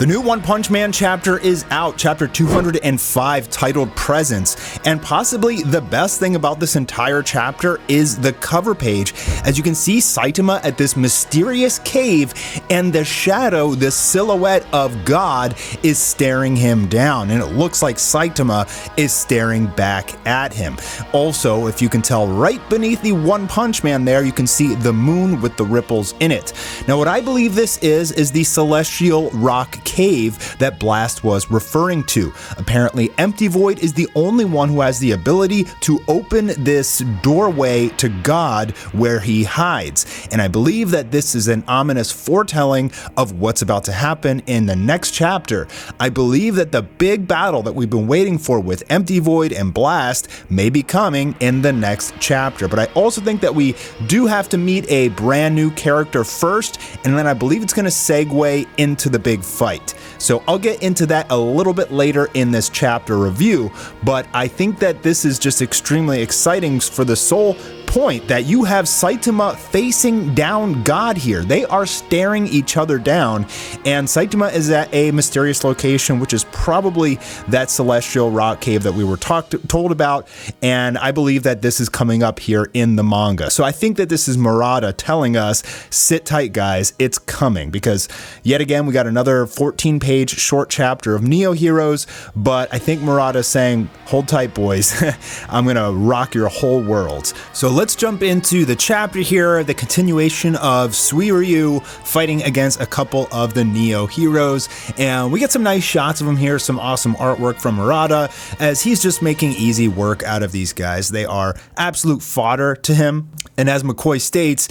The new One Punch Man chapter is out, chapter 205, titled Presence, and possibly the best thing about this entire chapter is the cover page. As you can see Saitama at this mysterious cave, and the shadow, the silhouette of God, is staring him down, and it looks like Saitama is staring back at him. Also, if you can tell, right beneath the One Punch Man there, you can see the moon with the ripples in it. Now, what I believe this is the celestial rock cave that Blast was referring to. Apparently, Empty Void is the only one who has the ability to open this doorway to God where he hides. And I believe that this is an ominous foretelling of what's about to happen in the next chapter. I believe that the big battle that we've been waiting for with Empty Void and Blast may be coming in the next chapter. But I also think that we do have to meet a brand new character first, and then I believe it's going to segue into the big fight. So I'll get into that a little bit later in this chapter review, but I think that this is just extremely exciting for the sole point that you have Saitama facing down God here. They are staring each other down, and Saitama is at a mysterious location, which is probably that celestial rock cave that we were told about, and I believe that this is coming up here in the manga. So I think that this is Murata telling us, sit tight guys, it's coming, because yet again we got another 14-page short chapter of Neo Heroes, but I think Murata is saying, hold tight boys, I'm gonna rock your whole world. So let's jump into the chapter here, the continuation of Suiryu fighting against a couple of the Neo Heroes, and we get some nice shots of him here, some awesome artwork from Murata, as he's just making easy work out of these guys. They are absolute fodder to him, and as McCoy states,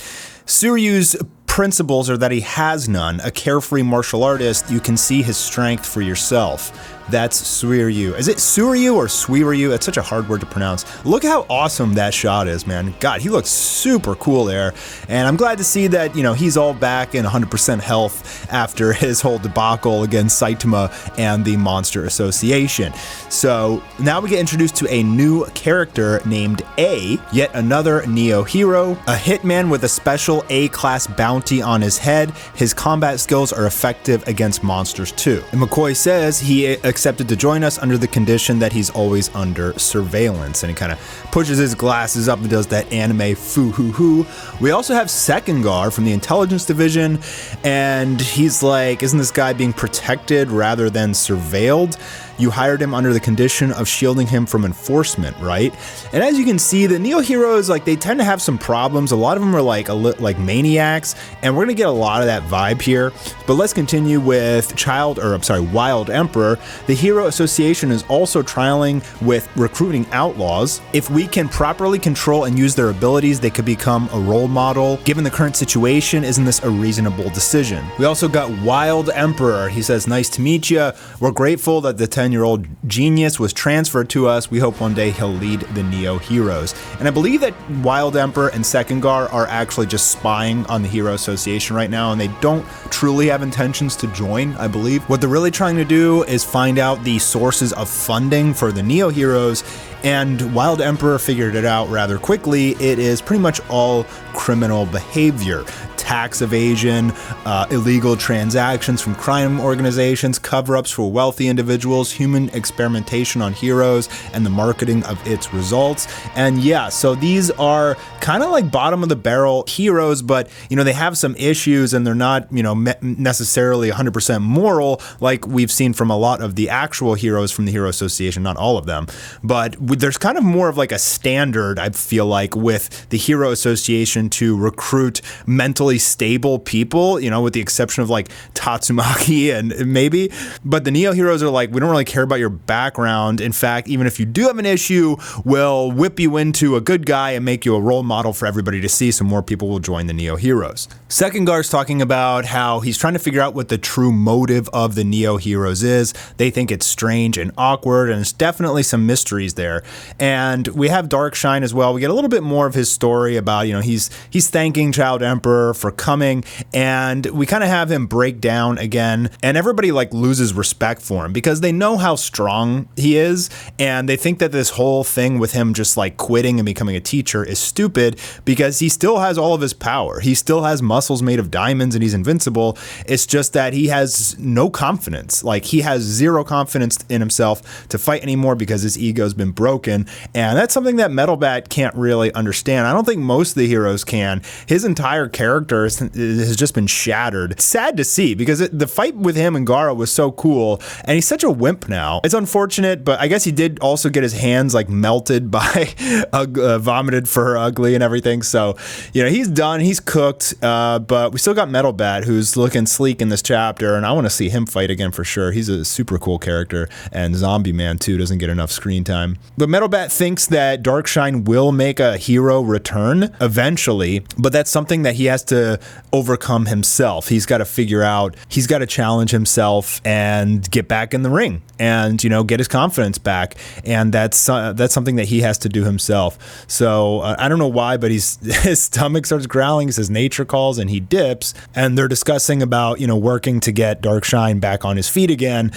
Suiryu's principles are that he has none. A carefree martial artist, you can see his strength for yourself. That's Suiryu. Is it Suiryu or Suiryu? It's such a hard word to pronounce. Look how awesome that shot is, man. God, he looks super cool there. And I'm glad to see that, you know, he's all back in 100% health after his whole debacle against Saitama and the Monster Association. So now we get introduced to a new character named A, yet another Neo hero, a hitman with a special A-class bounty on his head. His combat skills are effective against monsters too. And McCoy says he accepted to join us under the condition that he's always under surveillance, and he kind of pushes his glasses up and does that anime foo-hoo-hoo. We also have Sekengar from the intelligence division, and he's like, isn't this guy being protected rather than surveilled? You hired him under the condition of shielding him from enforcement, right? And as you can see, the Neo Heroes, like, they tend to have some problems. A lot of them are like maniacs, and we're gonna get a lot of that vibe here. But let's continue with Wild Emperor. The Hero Association is also trialing with recruiting outlaws. If we can properly control and use their abilities, they could become a role model. Given the current situation, isn't this a reasonable decision? We also got Wild Emperor. He says, nice to meet you. We're grateful that the 10-year-old genius was transferred to us. We hope one day he'll lead the Neo Heroes. And I believe that Wild Emperor and Sekengar are actually just spying on the Hero Association right now, and they don't truly have intentions to join, I believe. What they're really trying to do is find out the sources of funding for the Neo Heroes, and Wild Emperor figured it out rather quickly. It is pretty much all criminal behavior. Tax evasion, illegal transactions from crime organizations, cover-ups for wealthy individuals, human experimentation on heroes, and the marketing of its results. And yeah, so these are kind of like bottom of the barrel heroes, but you know, they have some issues and they're not, you know, necessarily 100% moral like we've seen from a lot of the actual heroes from the Hero Association, not all of them. But there's kind of more of like a standard, I feel like, with the Hero Association to recruit mentally stable people, you know, with the exception of like Tatsumaki and maybe, but the Neo Heroes are like, we don't really care about your background. In fact, even if you do have an issue, we'll whip you into a good guy and make you a role model for everybody to see, so more people will join the Neo Heroes. Sekengar's talking about how he's trying to figure out what the true motive of the Neo Heroes is. They think it's strange and awkward, and there's definitely some mysteries there. And we have Darkshine as well. We get a little bit more of his story about, you know, he's thanking Child Emperor for coming, and we kind of have him break down again, and everybody like loses respect for him because they know how strong he is, and they think that this whole thing with him just like quitting and becoming a teacher is stupid because he still has all of his power. He still has muscles made of diamonds and he's invincible. It's just that he has no confidence. Like, he has zero confidence in himself to fight anymore because his ego's been broken, and that's something that Metal Bat can't really understand. I don't think most of the heroes can. His entire character has just been shattered. It's sad to see because the fight with him and Garou was so cool, and he's such a wimp now. It's unfortunate, but I guess he did also get his hands like melted by vomited for Ugly and everything. So, you know, he's done. He's cooked, but we still got Metal Bat, who's looking sleek in this chapter, and I want to see him fight again for sure. He's a super cool character, and Zombie Man too doesn't get enough screen time. But Metal Bat thinks that Darkshine will make a hero return eventually, but that's something that he has to overcome himself. He's got to figure out, he's got to challenge himself and get back in the ring and, you know, get his confidence back, and that's something that he has to do himself. So I don't know why, but his stomach starts growling, he says nature calls, and he dips, and they're discussing about, you know, working to get Darkshine back on his feet again,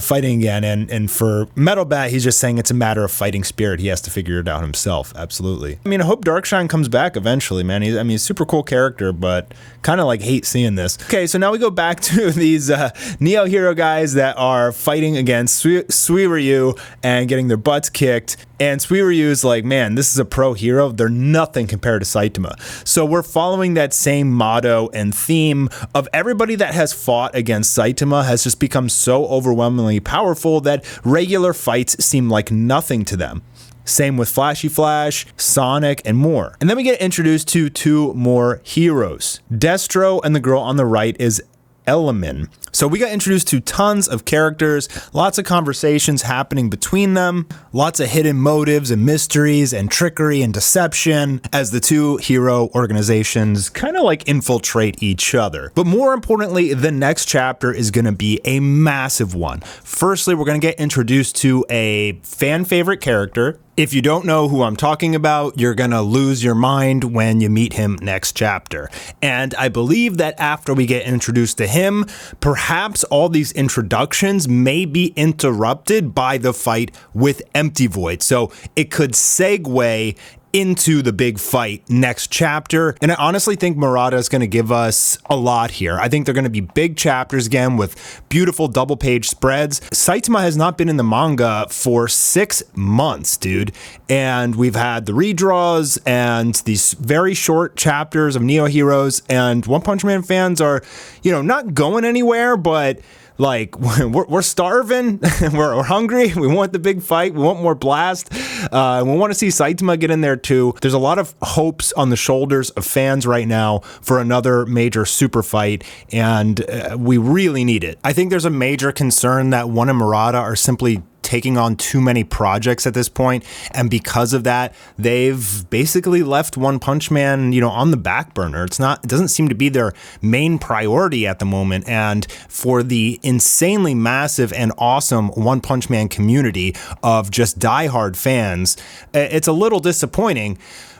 fighting again, and for Metal Bat, he's just saying it's a matter of fighting spirit. He has to figure it out himself. Absolutely. I mean, I hope Darkshine comes back eventually, man. He's a super cool character, but kind of like hate seeing this. Okay, so now we go back to these Neo Hero guys that are fighting against Suiryu and getting their butts kicked. And Suiryu's like, man, this is a pro hero. They're nothing compared to Saitama. So we're following that same motto and theme of everybody that has fought against Saitama has just become so overwhelmingly powerful that regular fights seem like nothing to them. Same with Flashy Flash, Sonic, and more. And then we get introduced to two more heroes. Destro, and the girl on the right is Elemen. So we got introduced to tons of characters, lots of conversations happening between them, lots of hidden motives and mysteries and trickery and deception as the two hero organizations kind of like infiltrate each other. But more importantly, the next chapter is going to be a massive one. Firstly, we're going to get introduced to a fan favorite character. If you don't know who I'm talking about, you're gonna lose your mind when you meet him next chapter. And I believe that after we get introduced to him, perhaps all these introductions may be interrupted by the fight with Empty Void. So it could segue into the big fight next chapter. And I honestly think Murata is going to give us a lot here. I think they're going to be big chapters again with beautiful double page spreads. Saitama has not been in the manga for 6 months, dude. And we've had the redraws and these very short chapters of Neo Heroes, and One Punch Man fans are, you know, not going anywhere, but like, we're starving, we're hungry, we want the big fight, we want more blast, we want to see Saitama get in there too. There's a lot of hopes on the shoulders of fans right now for another major super fight, and we really need it. I think there's a major concern that One and Murata are simply taking on too many projects at this point, and because of that, they've basically left One Punch Man, you know, on the back burner. It doesn't seem to be their main priority at the moment, and for the insanely massive and awesome One Punch Man community of just diehard fans, it's a little disappointing.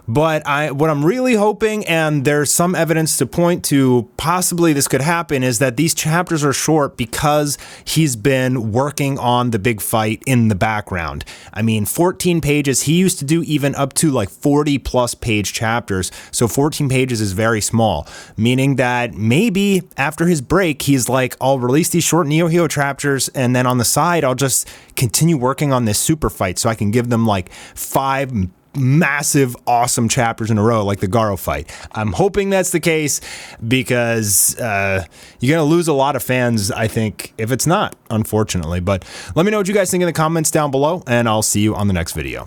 But what I'm really hoping, and there's some evidence to point to possibly this could happen, is that these chapters are short because he's been working on the big fight in the background. I mean, 14 pages, he used to do even up to like 40 plus page chapters. So 14 pages is very small, meaning that maybe after his break, he's like, I'll release these short Neo Hero chapters, and then on the side, I'll just continue working on this super fight so I can give them like 5 massive, awesome chapters in a row, like the Garou fight. I'm hoping that's the case because you're going to lose a lot of fans, I think, if it's not, unfortunately. But let me know what you guys think in the comments down below, and I'll see you on the next video.